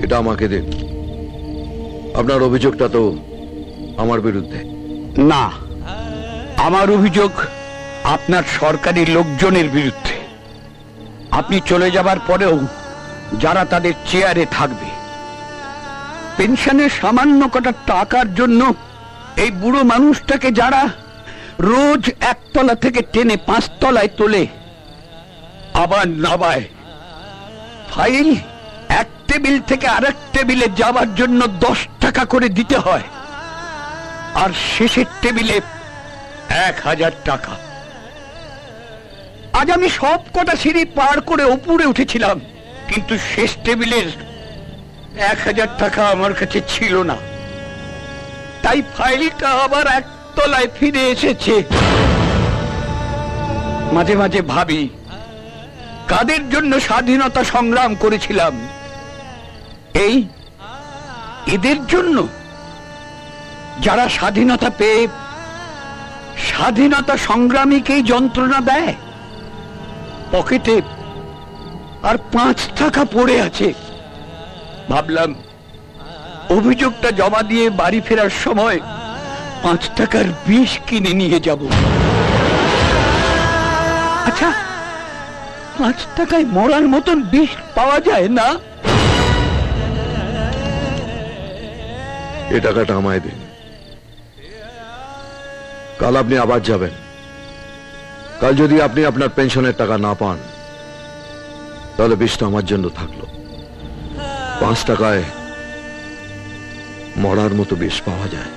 এটা আমাকে দিন। আপনার অভিযোগটা তো আমার বিরুদ্ধে না, আমার অভিযোগ আপনার সরকারি লোকজনের বিরুদ্ধে। আপনি চলে যাবার পরেও যারা তাদের চেয়ারে থাকবে, পেনশনের সামান্য কটা টাকার জন্য এই বুড়ো মানুষটাকে যারা রোজ একতলা থেকে টেনে 5 তলায় তোলে, আবার নাবায়, ফাইল এক টেবিল থেকে আরেক টেবিলে যাবার জন্য 10 টাকা করে দিতে হয়, আর শেষের টেবিলে 1000 টাকা। আজ আমি সব কটা সিঁড়ি পার করে উপরে উঠেছিলাম, কিন্তু শেষ টেবিলের 1000 টাকা আমার কাছে ছিল না। তাই ফাইলটা আবার একতলায় ফিরে এসেছে। মাঝে মাঝে ভাবি, কাদের জন্য স্বাধীনতা সংগ্রাম করেছিলাম? এই এদের জন্য, যারা স্বাধীনতা পেয়ে স্বাধীনতা সংগ্রামীকেই যন্ত্রণা দেয়। পকেটে আর 5 টাকা পড়ে আছে। ভাবলাম অভিযোগটা জমা দিয়ে বাড়ি ফেরার সময় 5 টাকার বিষ কিনে নিয়ে যাব। আচ্ছা, 5 টাকায় মরার মতন বিষ পাওয়া যায় না? এই টাকাটা আমায় দিন। কাল আপনি আবার যাবেন। কাল যদি আপনি আপনার পেনশনের টাকা না পান, তাহলে বিষটা আমার জন্য থাকলো। 5 টাকায় মরার মতো বিষ পাওয়া যায়।